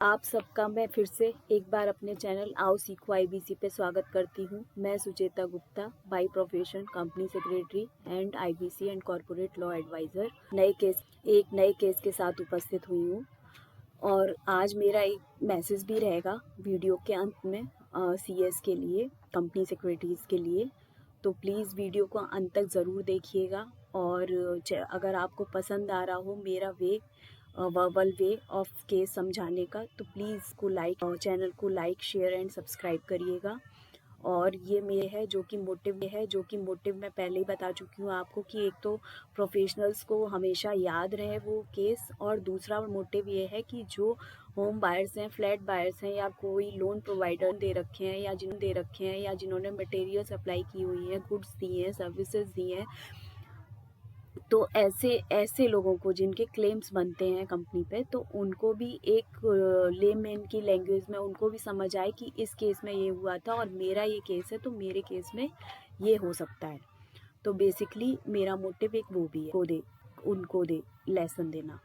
आप सबका मैं फिर से एक बार अपने चैनल आओ सीखो आईबीसी पे स्वागत करती हूँ। मैं Sucheta Gupta, by profession company secretary and IBC and corporate law advisor एक नए केस के साथ उपस्थित हुई हूँ। और आज मेरा एक मैसेज भी रहेगा वीडियो के अंत में सीएस के लिए, कंपनी सेक्रेटरीज़ के लिए। तो प्लीज़ वीडियो को अंत तक ज़रूर देखिएगा। और अगर आपको पसंद आ रहा हो मेरा वर्बल वे ऑफ केस समझाने का, तो प्लीज़ चैनल को लाइक शेयर एंड सब्सक्राइब करिएगा। और ये जो कि मोटिव मैं पहले ही बता चुकी हूँ आपको कि एक तो प्रोफेशनल्स को हमेशा याद रहे वो केस, और दूसरा मोटिव ये है कि जो होम बायर्स हैं, फ्लैट बायर्स हैं, या कोई लोन प्रोवाइडर दे रखे हैं या जिन्होंने मटेरियल सप्लाई की हुई है, गुड्स दिए हैं, सर्विसेज दी हैं, तो ऐसे लोगों को जिनके क्लेम्स बनते हैं कंपनी पे, तो उनको भी एक लेमैन की लैंग्वेज में उनको भी समझ आए कि इस केस में ये हुआ था और मेरा ये केस है, तो मेरे केस में ये हो सकता है। तो बेसिकली मेरा मोटिव एक वो भी है, उनको लेसन देना।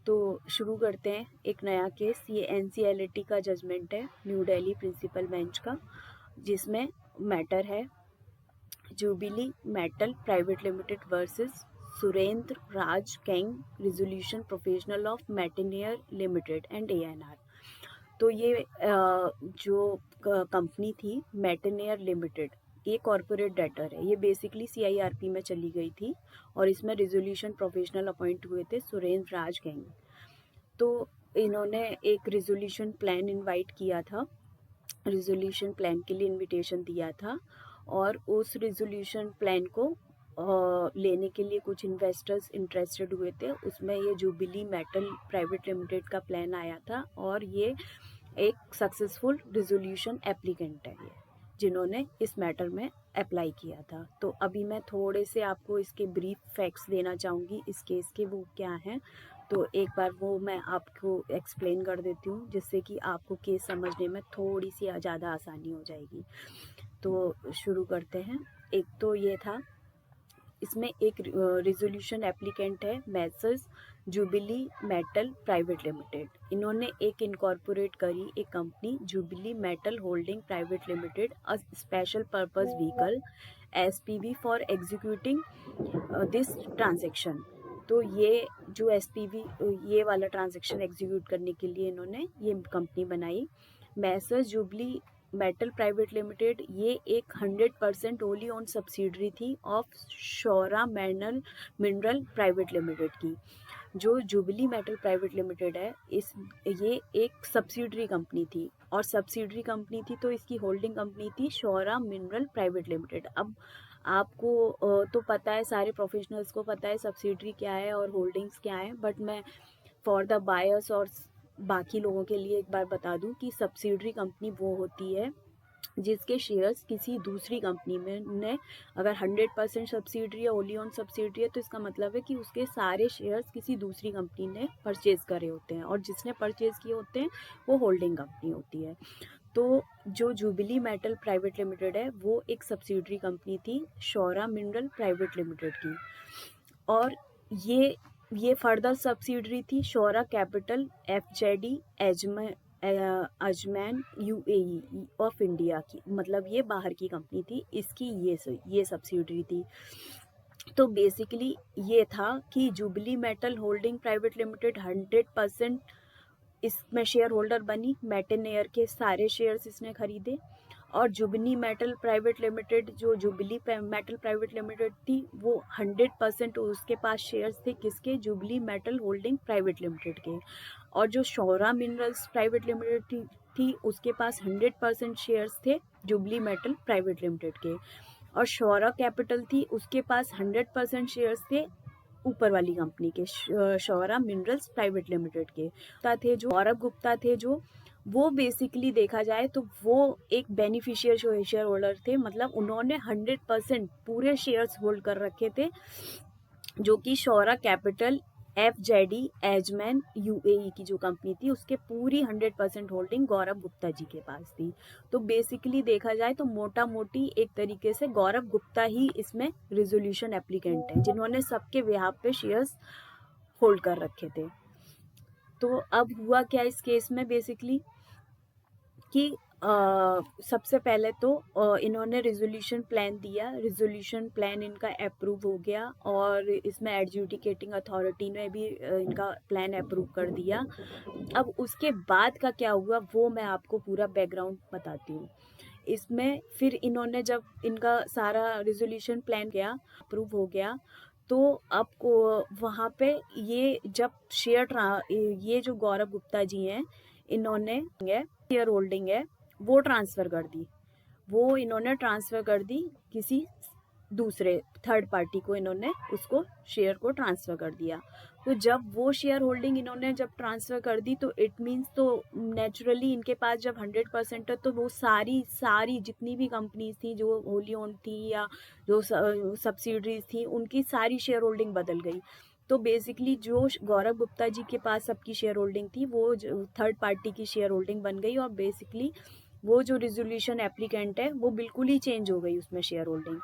तो शुरू करते हैं एक नया केस। ये एनसीएलटी का जजमेंट है, न्यू दिल्ली प्रिंसिपल बेंच का, जिसमें मैटर है jubilee metal private limited versus Surendra Raj Kang resolution professional of Meteneer limited and ANR. तो ये जो कंपनी थी मेटेनियर लिमिटेड, ये कॉरपोरेट डेटर है। ये बेसिकली सीआईआरपी में चली गई थी और इसमें रिजोल्यूशन प्रोफेशनल अपॉइंट हुए थे सुरेंद्र राज कैंग। तो इन्होंने एक रिजोल्यूशन प्लान इनवाइट किया था, रिजोल्यूशन प्लान के लिए इनविटेशन दिया था, और उस रिजोल्यूशन प्लान को लेने के लिए कुछ इन्वेस्टर्स इंटरेस्टेड हुए थे। उसमें ये जुबिली मेटल प्राइवेट लिमिटेड का प्लान आया था, और ये एक सक्सेसफुल रिजोल्यूशन एप्लीकेंट है ये, जिन्होंने इस मैटर में अप्लाई किया था। तो अभी मैं थोड़े से आपको इसके ब्रीफ फैक्ट्स देना चाहूँगी इस केस के, वो क्या हैं। तो एक बार वो मैं आपको एक्सप्लेन कर देती हूँ, जिससे कि आपको केस समझने में थोड़ी सी ज़्यादा आसानी हो जाएगी। तो शुरू करते हैं। एक तो ये था, इसमें एक रिजोल्यूशन एप्लीकेंट है Messrs jubilee metal private limited. इन्होंने एक इनकॉर्पोरेट करी एक company jubilee metal holding private limited, a special purpose vehicle SPV for executing this transaction. तो ये जो एसपीवी, ये वाला ट्रांजेक्शन एग्जीक्यूट करने के लिए इन्होंने ये कंपनी बनाई। Messrs jubilee metal private limited ये एक 100% ओनली ओन सब्सिडरी थी of Saura mineral private limited की। जो जुबली मेटल प्राइवेट लिमिटेड है, ये एक सब्सिडरी कंपनी थी, और सब्सिडरी कंपनी थी तो इसकी होल्डिंग कंपनी थी शौरा मिनरल प्राइवेट लिमिटेड। अब आपको तो पता है, सारे प्रोफेशनल्स को पता है सब्सिडरी क्या है और होल्डिंग्स क्या है, बट मैं फॉर द बायर्स और बाकी लोगों के लिए एक बार बता दूं कि सब्सिडरी कंपनी वो होती है जिसके शेयर्स किसी दूसरी कंपनी में ने, अगर 100% सब्सिडरी है, ओनली ऑन सब्सिडरी है, तो इसका मतलब है कि उसके सारे शेयर्स किसी दूसरी कंपनी ने परचेज करे होते हैं, और जिसने परचेज किए होते हैं वो होल्डिंग कंपनी होती है। तो जो जुबिली मेटल प्राइवेट लिमिटेड है वो एक सब्सिडरी कंपनी थी शौरा मिनरल प्राइवेट लिमिटेड की, और ये फर्दर सब्सिडरी थी Shaura capital FZD Ajman UAE of India की, मतलब ये बाहर की कंपनी थी, इसकी ये सब्सिडरी थी। तो बेसिकली ये था कि jubilee metal holding private limited 100% इसमें शेयर होल्डर बनी, मेटेनेयर के सारे शेयर्स इसने खरीदे। और जुबिली मेटल प्राइवेट लिमिटेड, जो जुबिली मेटल प्राइवेट लिमिटेड थी, वो 100% उसके पास शेयर्स थे, किसके? Jubilee metal holding private limited के। और जो शौरा मिनरल्स प्राइवेट लिमिटेड थी उसके पास 100% शेयर्स थे जुबिली मेटल प्राइवेट लिमिटेड के। और शौरा कैपिटल थी, उसके पास 100% शेयर्स थे ऊपर वाली कंपनी के, शौरा मिनरल्स प्राइवेट लिमिटेड के। जो गौरव गुप्ता थे, जो वो बेसिकली देखा जाए तो वो एक बेनिफिशियल शेयर होल्डर थे, मतलब उन्होंने 100% पूरे शेयर्स होल्ड कर रखे थे, जो कि शौरा कैपिटल एफजेडी एजमैन यूएई की जो कंपनी थी उसके पूरी 100% होल्डिंग गौरव गुप्ता जी के पास थी। तो बेसिकली देखा जाए तो मोटा मोटी एक तरीके से गौरव गुप्ता ही इसमें रिजोल्यूशन एप्लीकेंट है, जिन्होंने सबके बिहाफ पे शेयर्स होल्ड कर रखे थे। तो अब हुआ क्या इस केस में बेसिकली कि सबसे पहले तो इन्होंने रिजोल्यूशन प्लान दिया, रिजोल्यूशन प्लान इनका अप्रूव हो गया और इसमें एडजुडिकेटिंग अथॉरिटी ने भी इनका प्लान अप्रूव कर दिया। अब उसके बाद का क्या हुआ वो मैं आपको पूरा बैकग्राउंड बताती हूँ। इसमें फिर इन्होंने जब इनका सारा रिजोल्यूशन प्लान किया, अप्रूव हो गया, तो अब को वहाँ पे ये जब ये जो गौरव गुप्ता जी हैं, इन्होंने शेयर होल्डिंग है वो ट्रांसफ़र कर दी, वो इन्होंने ट्रांसफ़र कर दी किसी दूसरे थर्ड पार्टी को, इन्होंने उसको शेयर को ट्रांसफ़र कर दिया। तो जब वो शेयर होल्डिंग इन्होंने जब ट्रांसफ़र कर दी तो इट मीन्स तो नेचुरली इनके पास जब 100% है तो वो सारी जितनी भी कंपनीज थी जो होली ओन्ड थी या जो सब्सिडरीज थी उनकी सारी शेयर होल्डिंग बदल गई। तो बेसिकली जो गौरव गुप्ता जी के पास सबकी शेयर होल्डिंग थी वो थर्ड पार्टी की शेयर होल्डिंग बन गई और बेसिकली वो जो रिजोल्यूशन एप्लीकेंट है वो बिल्कुल ही चेंज हो गई उसमें शेयर होल्डिंग।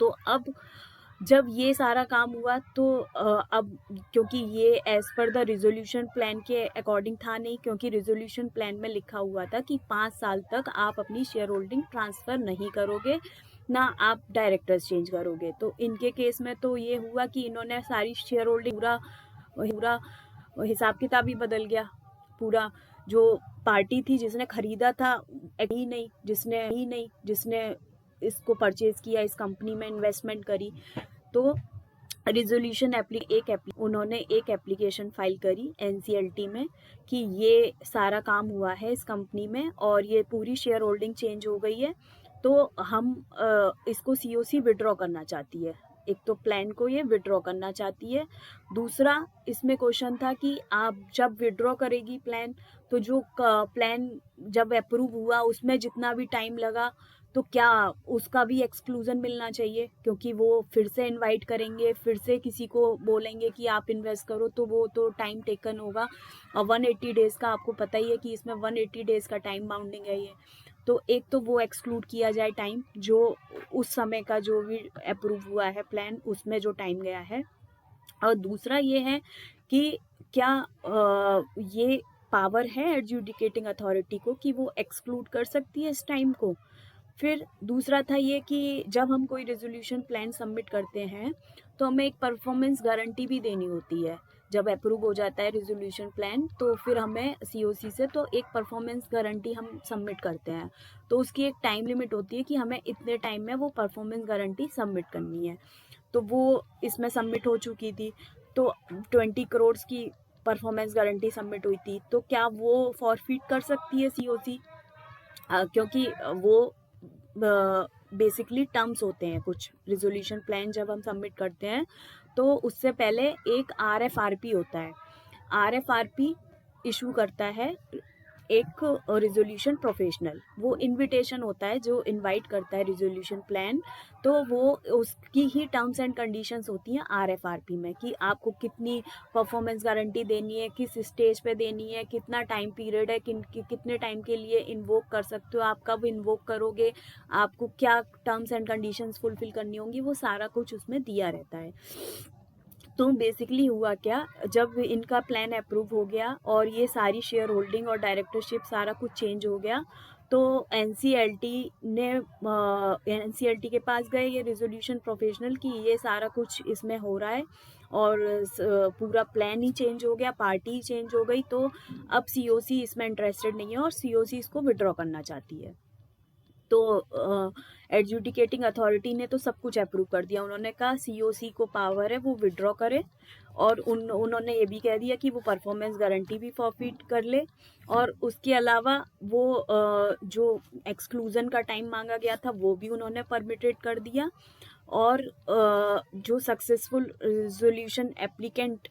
तो अब जब ये सारा काम हुआ तो अब क्योंकि ये as per the resolution plan के अकॉर्डिंग था नहीं, क्योंकि रिजोल्यूशन प्लान में लिखा हुआ था कि 5 साल तक आप अपनी शेयर होल्डिंग ट्रांसफ़र नहीं करोगे, ना आप डायरेक्टर्स चेंज करोगे। तो इनके केस में तो ये हुआ कि इन्होंने सारी शेयर होल्डिंग पूरा हिसाब किताब ही बदल गया। पूरा जो पार्टी थी जिसने खरीदा था ही नहीं जिसने इसको परचेज किया, इस कंपनी में इन्वेस्टमेंट करी, तो रिजोल्यूशन उन्होंने एक एप्लीकेशन फाइल करी एनसीएलटी में कि ये सारा काम हुआ है इस कंपनी में और ये पूरी शेयर होल्डिंग चेंज हो गई है, तो हम इसको सीओसी विड्रॉ करना चाहती है। एक तो प्लान को ये विड्रॉ करना चाहती है, दूसरा इसमें क्वेश्चन था कि आप जब विड्रॉ करेगी प्लान तो जो प्लान जब अप्रूव हुआ उसमें जितना भी टाइम लगा तो क्या उसका भी एक्सक्लूजन मिलना चाहिए, क्योंकि वो फिर से इनवाइट करेंगे, फिर से किसी को बोलेंगे कि आप इन्वेस्ट करो, तो वो तो टाइम टेकन होगा। और 180 डेज़ का आपको पता ही है कि इसमें 180 डेज़ का टाइम बाउंडिंग है ये। तो एक तो वो एक्सक्लूड किया जाए टाइम, जो उस समय का जो भी अप्रूव हुआ है प्लान उसमें जो टाइम गया है। और दूसरा ये है कि क्या ये पावर है एडजुडिकेटिंग अथॉरिटी को कि वो एक्सक्लूड कर सकती है इस टाइम को। फिर दूसरा था ये कि जब हम कोई रेजोल्यूशन प्लान सबमिट करते हैं तो हमें एक परफॉर्मेंस गारंटी भी देनी होती है। जब अप्रूव हो जाता है रेजोल्यूशन प्लान तो फिर हमें सीओसी से तो एक परफॉर्मेंस गारंटी हम सबमिट करते हैं, तो उसकी एक टाइम लिमिट होती है कि हमें इतने टाइम में वो परफॉर्मेंस गारंटी सबमिट करनी है। तो वो इसमें सबमिट हो चुकी थी, तो 20 करोड़ की परफॉर्मेंस गारंटी सबमिट हुई थी, तो क्या वो फॉरफिट कर सकती है सीओसी? क्योंकि वो बेसिकली टर्म्स होते हैं कुछ रिजोल्यूशन प्लान जब हम सबमिट करते हैं तो उससे पहले एक आरएफआरपी होता है। आरएफआरपी इशू करता है एक रिजोल्यूशन प्रोफेशनल, वो इनविटेशन होता है जो इनवाइट करता है रिजोल्यूशन प्लान, तो वो उसकी ही टर्म्स एंड कंडीशंस होती हैं आरएफआरपी में कि आपको कितनी परफॉर्मेंस गारंटी देनी है, किस स्टेज पे देनी है, कितना टाइम पीरियड है, कितने टाइम के लिए इन्वोक कर सकते हो, आप कब इन्वोक करोगे, आपको क्या टर्म्स एंड कंडीशंस फुलफिल करनी होंगी, वो सारा कुछ उसमें दिया रहता है। तो बेसिकली हुआ क्या, जब इनका प्लान अप्रूव हो गया और ये सारी शेयर होल्डिंग और डायरेक्टरशिप सारा कुछ चेंज हो गया, तो एनसीएलटी के पास गए ये रिजोल्यूशन प्रोफेशनल कि ये सारा कुछ इसमें हो रहा है और पूरा प्लान ही चेंज हो गया, पार्टी ही चेंज हो गई, तो अब सीओसी इसमें इंटरेस्टेड नहीं है और सीओसी इसको विड्रॉ करना चाहती है। तो एडजुडिकेटिंग अथॉरिटी ने तो सब कुछ अप्रूव कर दिया, उन्होंने कहा सीओसी को पावर है वो विड्रॉ करे और उन्होंने ये भी कह दिया कि वो परफॉर्मेंस गारंटी भी फॉरफिट कर ले और उसके अलावा वो जो एक्सक्लूजन का टाइम मांगा गया था वो भी उन्होंने परमिटेड कर दिया और जो सक्सेसफुल रिजोल्यूशन एप्लीकेंट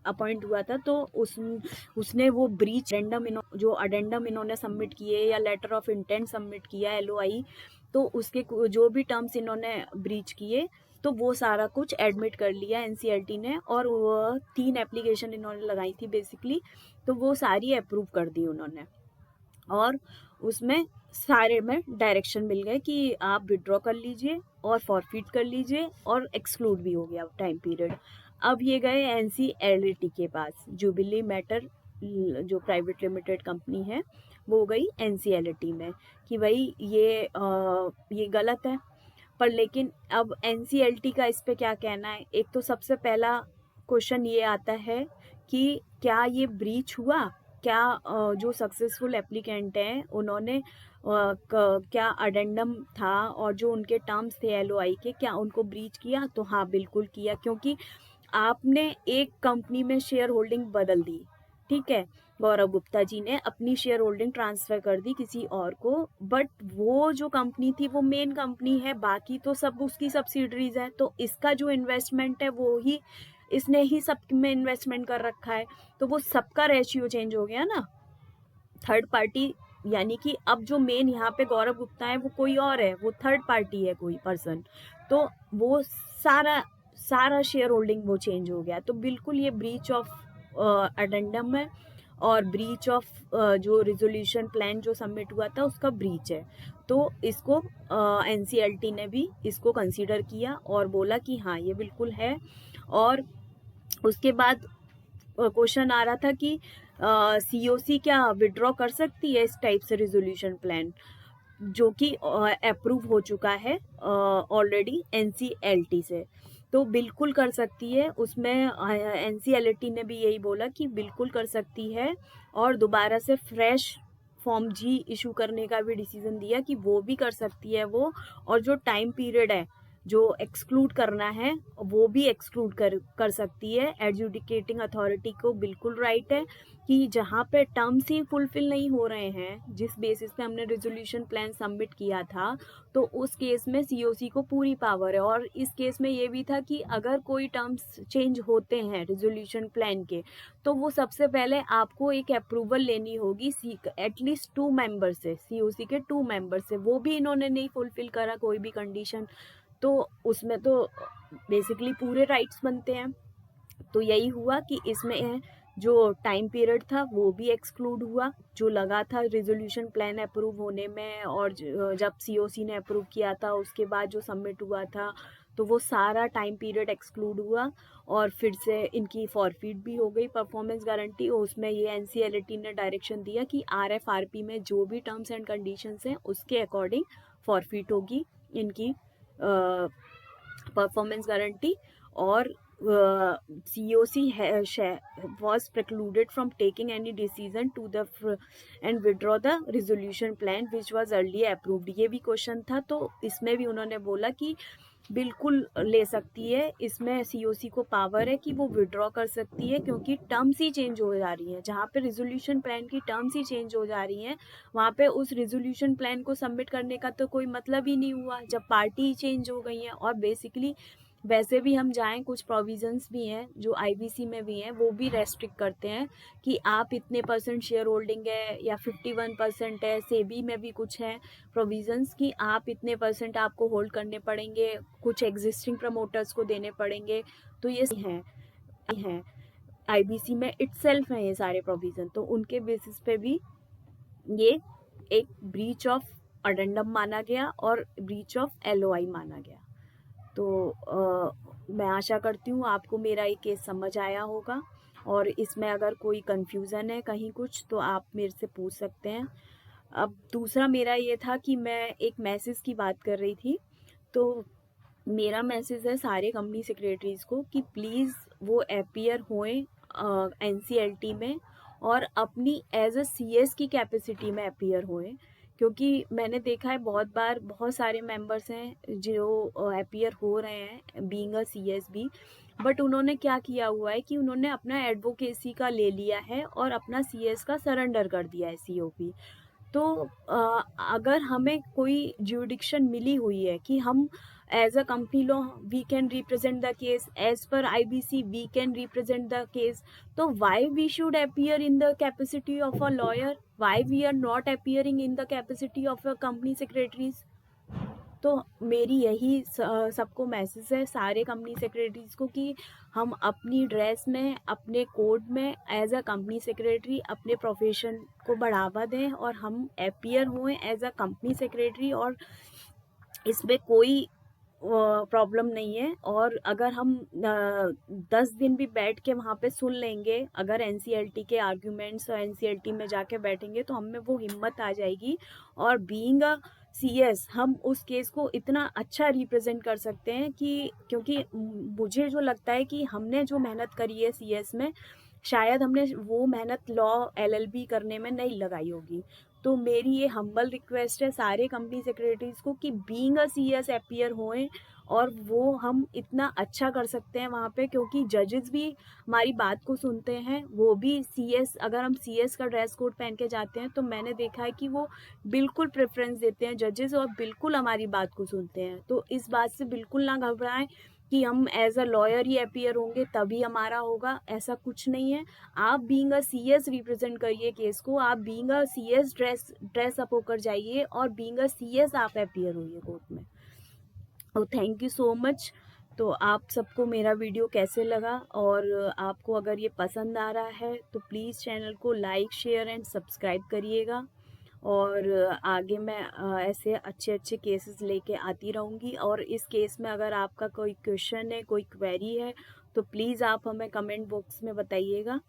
अपॉइंट हुआ था तो उसने वो ब्रीच जो अडेंडम इन्होंने सबमिट किए या लेटर ऑफ इंटेंट सबमिट किया एलओआई, तो उसके जो भी टर्म्स इन्होंने ब्रीच किए तो वो सारा कुछ एडमिट कर लिया एनसीएलटी ने और वो 3 एप्लीकेशन इन्होंने लगाई थी बेसिकली, तो वो सारी अप्रूव कर दी उन्होंने और उसमें सारे में डायरेक्शन मिल गए कि आप विड्रॉ कर लीजिए और फॉरफिट कर लीजिए और एक्सक्लूड भी हो गया टाइम पीरियड। अब ये गए NCLT के पास, जुबिली मेटल जो प्राइवेट लिमिटेड कंपनी है वो गई NCLT में कि भाई ये गलत है। पर लेकिन अब NCLT का इस पे क्या कहना है? एक तो सबसे पहला क्वेश्चन ये आता है कि क्या ये ब्रीच हुआ, क्या जो सक्सेसफुल एप्लीकेंट हैं उन्होंने क्या अडेंडम था और जो उनके टर्म्स थे LOI के, क्या उनको ब्रीच किया? तो हाँ, बिल्कुल किया, क्योंकि आपने एक कंपनी में शेयर होल्डिंग बदल दी, ठीक है, गौरव गुप्ता जी ने अपनी शेयर होल्डिंग ट्रांसफर कर दी किसी और को, बट वो जो कंपनी थी वो मेन कंपनी है, बाकी तो सब उसकी सब्सिडरीज है, तो इसका जो इन्वेस्टमेंट है वो ही इसने ही सब में इन्वेस्टमेंट कर रखा है, तो वो सबका रेशियो चेंज हो गया ना, थर्ड पार्टी, यानी कि अब जो मेन यहाँ पे गौरव गुप्ता है वो कोई और है, वो थर्ड पार्टी है कोई पर्सन, तो वो सारा सारा शेयर होल्डिंग वो चेंज हो गया, तो बिल्कुल ये ब्रीच ऑफ अडेंडम है और ब्रीच ऑफ जो रिजोल्यूशन प्लान जो सबमिट हुआ था उसका ब्रीच है। तो इसको NCLT ने भी इसको कंसीडर किया और बोला कि हाँ ये बिल्कुल है। और उसके बाद क्वेश्चन आ रहा था कि COC क्या विड्रॉ कर सकती है इस टाइप से रिजोल्यूशन प्लान, जो कि अप्रूव हो चुका है ऑलरेडी NCLT से, तो बिल्कुल कर सकती है। उसमें NCLT ने भी यही बोला कि बिल्कुल कर सकती है और दोबारा से फ्रेश फॉर्म G इशू करने का भी डिसीजन दिया कि वो भी कर सकती है वो, और जो टाइम पीरियड है जो एक्सक्लूड करना है वो भी एक्सक्लूड कर सकती है। एडजुडिकेटिंग अथॉरिटी को बिल्कुल राइट है कि जहाँ पे टर्म्स ही फुलफिल नहीं हो रहे हैं जिस बेसिस पे हमने रिजोल्यूशन प्लान सबमिट किया था, तो उस केस में COC को पूरी पावर है। और इस केस में ये भी था कि अगर कोई टर्म्स चेंज होते हैं रिजोल्यूशन प्लान के, तो वो सबसे पहले आपको एक अप्रूवल लेनी होगी एटलीस्ट 2 मेंबर से, COC के 2 मेंबर से, वो भी इन्होंने नहीं फुलफिल करा कोई भी कंडीशन, तो उसमें तो बेसिकली पूरे राइट्स बनते हैं। तो यही हुआ कि इसमें जो टाइम पीरियड था वो भी एक्सक्लूड हुआ जो लगा था रिजोल्यूशन प्लान अप्रूव होने में, और जब COC ने अप्रूव किया था उसके बाद जो सबमिट हुआ था, तो वो सारा टाइम पीरियड एक्सक्लूड हुआ और फिर से इनकी फॉरफिट भी हो गई परफॉर्मेंस गारंटी। उसमें ये NCLT ने डायरेक्शन दिया कि RFRP में जो भी टर्म्स एंड कंडीशंस हैं उसके अकॉर्डिंग फॉरफिट होगी इनकी परफॉर्मेंस गारंटी, और COC was precluded from taking any decision to the and withdraw the resolution plan which was earlier approved। ये भी क्वेश्चन था, तो इसमें भी उन्होंने बोला कि बिल्कुल ले सकती है, इसमें COC को पावर है कि वो विड्रॉ कर सकती है, क्योंकि टर्म्स ही चेंज हो जा रही हैं। जहाँ पे रिजोल्यूशन प्लान की टर्म्स ही चेंज हो जा रही हैं, वहाँ पे उस रिजोल्यूशन प्लान को सबमिट करने का तो कोई मतलब ही नहीं हुआ जब पार्टी ही चेंज हो गई है। और बेसिकली वैसे भी हम जाएं, कुछ प्रोविजंस भी हैं जो IBC में भी हैं, वो भी रेस्ट्रिक्ट करते हैं कि आप इतने % शेयर होल्डिंग है या 51% है। सेबी में भी कुछ है प्रोविजंस कि आप इतने % आपको होल्ड करने पड़ेंगे, कुछ एग्जिस्टिंग प्रमोटर्स को देने पड़ेंगे, तो ये हैं IBC में इटसेल्फ है ये सारे प्रोविजन, तो उनके बेसिस पे भी ये एक ब्रीच ऑफ अडेंडम माना गया और ब्रीच ऑफ LOI माना गया। तो मैं आशा करती हूँ आपको मेरा ये केस समझ आया होगा, और इसमें अगर कोई कंफ्यूज़न है कहीं कुछ तो आप मेरे से पूछ सकते हैं। अब दूसरा मेरा ये था कि मैं एक मैसेज की बात कर रही थी, तो मेरा मैसेज है सारे कंपनी सेक्रेटरीज को कि प्लीज़ वो अपीयर होएं NCLT में और अपनी एज अ CS की कैपेसिटी में अपीयर होएं, क्योंकि मैंने देखा है बहुत बार बहुत सारे मेंबर्स हैं जो अपीयर हो रहे हैं बीइंग अ CS भी, बट उन्होंने क्या किया हुआ है कि उन्होंने अपना एडवोकेसी का ले लिया है और अपना CS का सरेंडर कर दिया है COP। तो अगर हमें कोई ज्यूरिडिक्शन मिली हुई है कि हम as a company law we can represent the case, as per IBC we can represent the case, तो why we should appear in the capacity of a lawyer, why we are not appearing in the capacity of a company secretaries. तो मेरी यही सबको message है सारे company secretaries को कि हम अपनी ड्रेस में, अपने कोड में एज अ कंपनी सेक्रेटरी अपने प्रोफेशन को बढ़ावा दें और हम अपीयर हुए एज अ कंपनी सेक्रेटरी, और इसमें कोई प्रॉब्लम नहीं है। और अगर हम 10 दिन भी बैठ के वहाँ पे सुन लेंगे, अगर एनसीएलटी के आर्ग्यूमेंट्स और एनसीएलटी में जाके बैठेंगे तो हमें वो हिम्मत आ जाएगी। और बीइंग अ सीएस हम उस केस को इतना अच्छा रिप्रेजेंट कर सकते हैं कि, क्योंकि मुझे जो लगता है कि हमने जो मेहनत करी है सीएस में, शायद हमने वो मेहनत लॉ एलएलबी करने में नहीं लगाई होगी। तो मेरी ये हम्बल रिक्वेस्ट है सारे कंपनी सेक्रेटरीज को कि बीइंग अ सीएस अपीयर होएं, और वो हम इतना अच्छा कर सकते हैं वहाँ पे, क्योंकि जजेस भी हमारी बात को सुनते हैं। वो भी सीएस, अगर हम सीएस का ड्रेस कोड पहन के जाते हैं तो मैंने देखा है कि वो बिल्कुल प्रेफरेंस देते हैं जजेस, और बिल्कुल हमारी बात को सुनते हैं। तो इस बात से बिल्कुल ना घबराएं कि हम एज अ लॉयर ही अपीयर होंगे तभी हमारा होगा, ऐसा कुछ नहीं है। आप बीइंग अ सीएस रिप्रेजेंट करिए केस को, आप being a CS dress up होकर जाइए, और बीइंग अ सीएस आप अपीयर होइए कोर्ट में। और थैंक यू सो मच। तो आप सबको मेरा वीडियो कैसे लगा, और आपको अगर ये पसंद आ रहा है तो प्लीज़ चैनल को लाइक शेयर एंड सब्सक्राइब करिएगा। और आगे मैं ऐसे अच्छे अच्छे केसेस लेके आती रहूँगी। और इस केस में अगर आपका कोई क्वेश्चन है, कोई क्वेरी है, तो प्लीज़ आप हमें कमेंट बॉक्स में बताइएगा,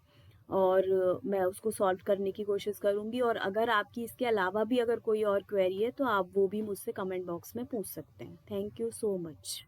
और मैं उसको सॉल्व करने की कोशिश करूँगी। और अगर आपकी इसके अलावा भी अगर कोई और क्वेरी है तो आप वो भी मुझसे कमेंट बॉक्स में पूछ सकते हैं। Thank you so much.